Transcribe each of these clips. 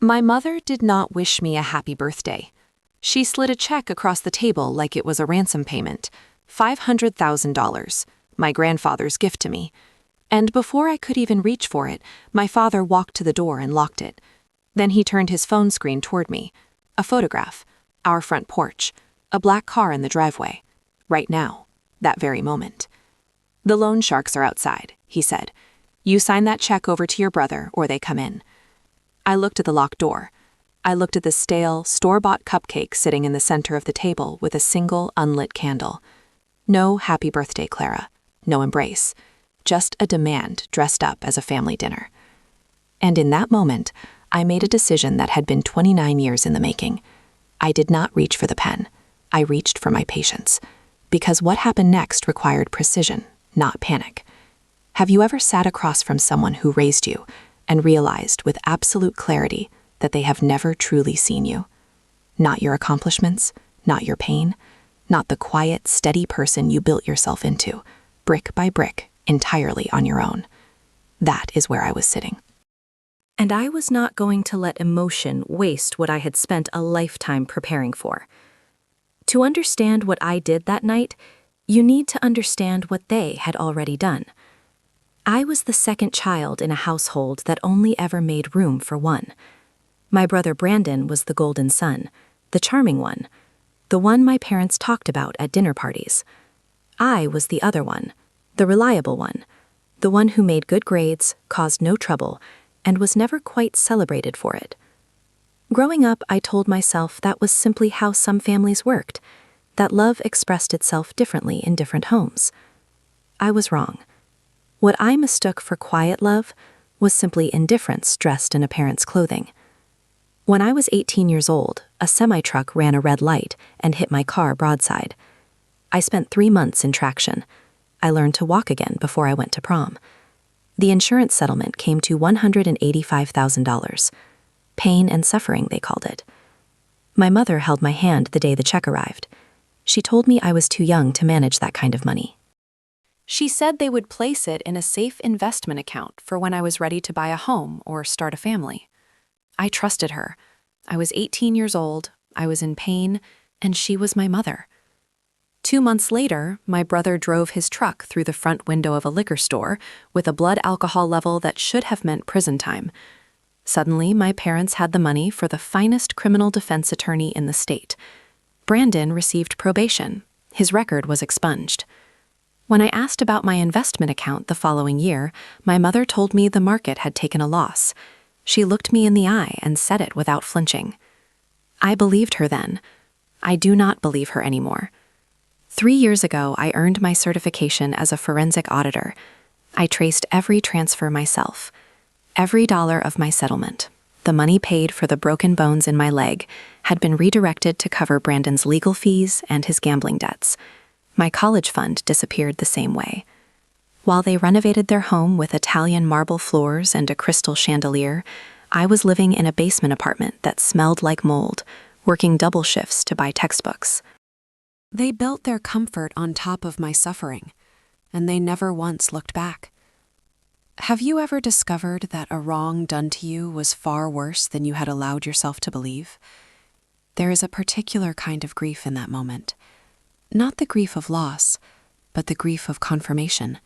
My mother did not wish me a happy birthday. She slid a check across the table like it was a ransom payment, $500,000, my grandfather's gift to me. And before I could even reach for it, my father walked to the door and locked it. Then he turned his phone screen toward me. A photograph, our front porch, a black car in the driveway. Right now, that very moment. "The loan sharks are outside," he said. "You sign that check over to your brother or they come in." I looked at the locked door. I looked at the stale, store-bought cupcake sitting in the center of the table with a single unlit candle. No happy birthday, Clara. No embrace. Just a demand dressed up as a family dinner. And in that moment, I made a decision that had been 29 years in the making. I did not reach for the pen. I reached for my patience. Because what happened next required precision, not panic. Have you ever sat across from someone who raised you and realized with absolute clarity that they have never truly seen you? Not your accomplishments, not your pain, not the quiet, steady person you built yourself into, brick by brick, entirely on your own. That is where I was sitting. And I was not going to let emotion waste what I had spent a lifetime preparing for. To understand what I did that night, you need to understand what they had already done. I was the second child in a household that only ever made room for one. My brother Brandon was the golden son, the charming one, the one my parents talked about at dinner parties. I was the other one, the reliable one, the one who made good grades, caused no trouble, and was never quite celebrated for it. Growing up, I told myself that was simply how some families worked, that love expressed itself differently in different homes. I was wrong. What I mistook for quiet love was simply indifference dressed in a parent's clothing. When I was 18 years old, a semi-truck ran a red light and hit my car broadside. I spent 3 months in traction. I learned to walk again before I went to prom. The insurance settlement came to $185,000. Pain and suffering, they called it. My mother held my hand the day the check arrived. She told me I was too young to manage that kind of money. She said they would place it in a safe investment account for when I was ready to buy a home or start a family. I trusted her. I was 18 years old, I was in pain, and she was my mother. 2 months later, my brother drove his truck through the front window of a liquor store with a blood alcohol level that should have meant prison time. Suddenly, my parents had the money for the finest criminal defense attorney in the state. Brandon received probation. His record was expunged. When I asked about my investment account the following year, my mother told me the market had taken a loss. She looked me in the eye and said it without flinching. I believed her then. I do not believe her anymore. 3 years ago, I earned my certification as a forensic auditor. I traced every transfer myself. Every dollar of my settlement, the money paid for the broken bones in my leg, had been redirected to cover Brandon's legal fees and his gambling debts. My college fund disappeared the same way. While they renovated their home with Italian marble floors and a crystal chandelier, I was living in a basement apartment that smelled like mold, working double shifts to buy textbooks. They built their comfort on top of my suffering, and they never once looked back. Have you ever discovered that a wrong done to you was far worse than you had allowed yourself to believe? There is a particular kind of grief in that moment. Not the grief of loss, but the grief of confirmation,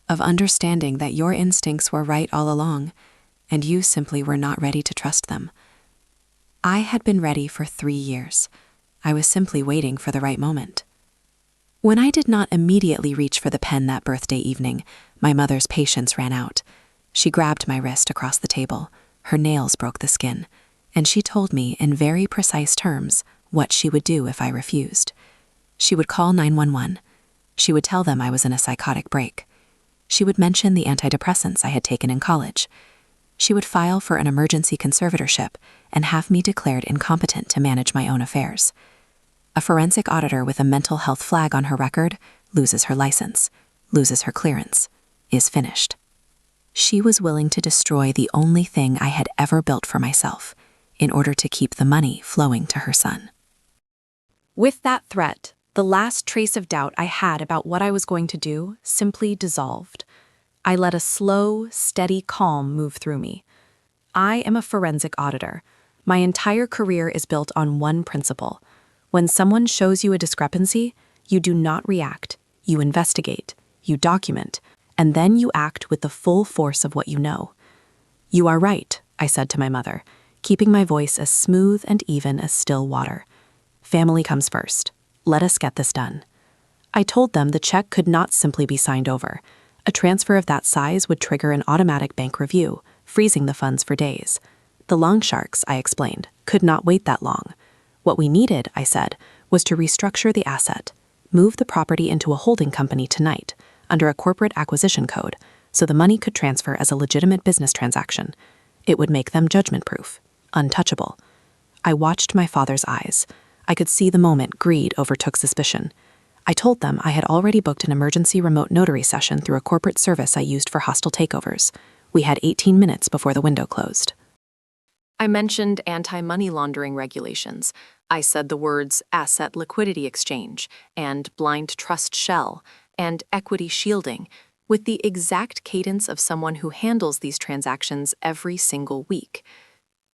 of understanding that your instincts were right all along, and you simply were not ready to trust them. I had been ready for 3 years. I was simply waiting for the right moment. When I did not immediately reach for the pen that birthday evening, my mother's patience ran out. She grabbed my wrist across the table. Her nails broke the skin, and she told me in very precise terms what she would do if I refused. She would call 911. She would tell them I was in a psychotic break. She would mention the antidepressants I had taken in college. She would file for an emergency conservatorship and have me declared incompetent to manage my own affairs. A forensic auditor with a mental health flag on her record loses her license, loses her clearance, is finished. She was willing to destroy the only thing I had ever built for myself in order to keep the money flowing to her son. With that threat, the last trace of doubt I had about what I was going to do simply dissolved. I let a slow, steady calm move through me. I am a forensic auditor. My entire career is built on one principle. When someone shows you a discrepancy, you do not react. You investigate, you document, and then you act with the full force of what you know. You are right, I said to my mother, keeping my voice as smooth and even as still water. Family comes first. Let us get this done. I told them the check could not simply be signed over. A transfer of that size would trigger an automatic bank review, freezing the funds for days. The long sharks, I explained, could not wait that long. What we needed, I said, was to restructure the asset, move the property into a holding company tonight, under a corporate acquisition code, so the money could transfer as a legitimate business transaction. It would make them judgment-proof, untouchable. I watched my father's eyes. I could see the moment greed overtook suspicion. I told them I had already booked an emergency remote notary session through a corporate service I used for hostile takeovers. We had 18 minutes before the window closed. I mentioned anti-money laundering regulations. I said the words asset liquidity exchange and blind trust shell and equity shielding with the exact cadence of someone who handles these transactions every single week.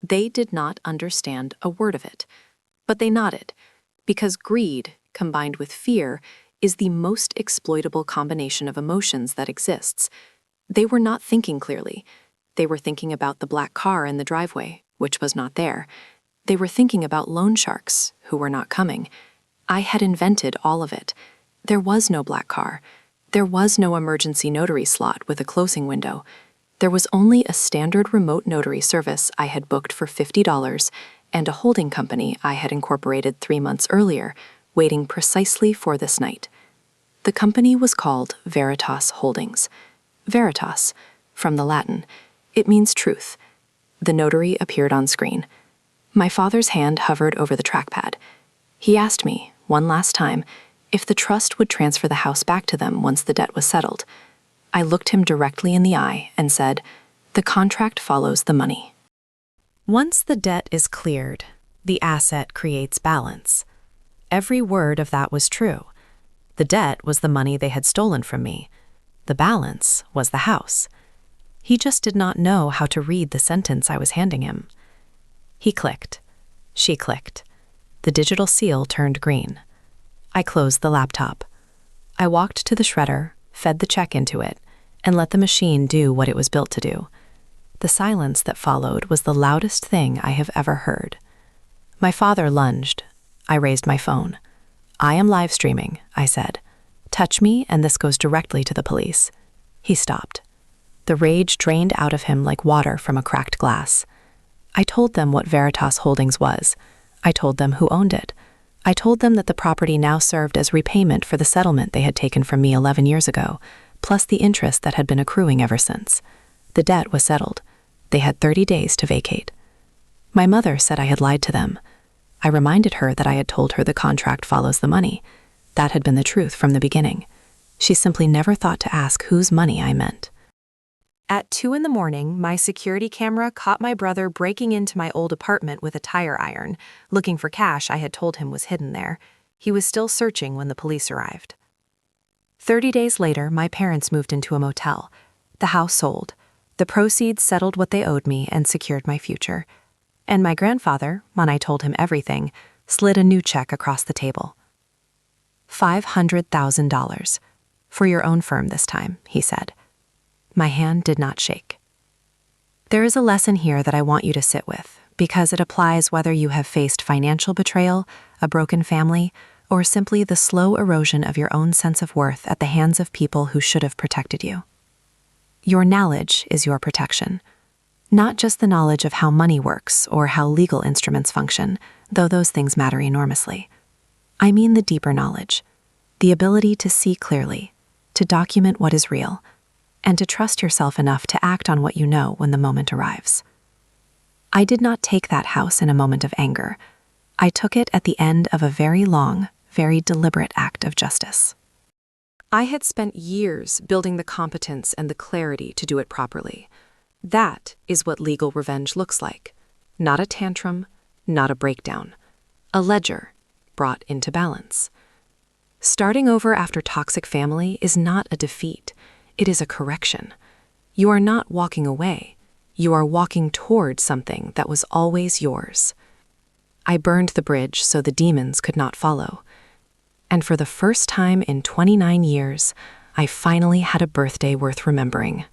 They did not understand a word of it, but they nodded, because greed, combined with fear, is the most exploitable combination of emotions that exists. They were not thinking clearly. They were thinking about the black car in the driveway, which was not there. They were thinking about loan sharks, who were not coming. I had invented all of it. There was no black car. There was no emergency notary slot with a closing window. There was only a standard remote notary service I had booked for $50 and a holding company I had incorporated 3 months earlier, waiting precisely for this night. The company was called Veritoss Holdings. Veritoss, from the Latin. It means truth. The notary appeared on screen. My father's hand hovered over the trackpad. He asked me, one last time, if the trust would transfer the house back to them once the debt was settled. I looked him directly in the eye and said, "The contract follows the money." Once the debt is cleared, the asset creates balance. Every word of that was true. The debt was the money they had stolen from me. The balance was the house. He just did not know how to read the sentence I was handing him. He clicked. She clicked. The digital seal turned green. I closed the laptop. I walked to the shredder, fed the check into it, and let the machine do what it was built to do. The silence that followed was the loudest thing I have ever heard. My father lunged. I raised my phone. "I am live streaming," I said. "Touch me and this goes directly to the police." He stopped. The rage drained out of him like water from a cracked glass. I told them what Veritoss Holdings was. I told them who owned it. I told them that the property now served as repayment for the settlement they had taken from me 11 years ago, plus the interest that had been accruing ever since. The debt was settled. They had 30 days to vacate. My mother said I had lied to them. I reminded her that I had told her the contract follows the money. That had been the truth from the beginning. She simply never thought to ask whose money I meant. At 2 a.m, my security camera caught my brother breaking into my old apartment with a tire iron, looking for cash I had told him was hidden there. He was still searching when the police arrived. 30 days later, my parents moved into a motel. The house sold. The proceeds settled what they owed me and secured my future. And my grandfather, when I told him everything, slid a new check across the table. $500,000. For your own firm this time, he said. My hand did not shake. There is a lesson here that I want you to sit with, because it applies whether you have faced financial betrayal, a broken family, or simply the slow erosion of your own sense of worth at the hands of people who should have protected you. Your knowledge is your protection. Not just the knowledge of how money works or how legal instruments function, though those things matter enormously. I mean the deeper knowledge, the ability to see clearly, to document what is real, and to trust yourself enough to act on what you know when the moment arrives. I did not take that house in a moment of anger. I took it at the end of a very long, very deliberate act of justice. I had spent years building the competence and the clarity to do it properly. That is what legal revenge looks like. Not a tantrum, not a breakdown. A ledger brought into balance. Starting over after toxic family is not a defeat. It is a correction. You are not walking away. You are walking toward something that was always yours. I burned the bridge so the demons could not follow. And for the first time in 29 years, I finally had a birthday worth remembering.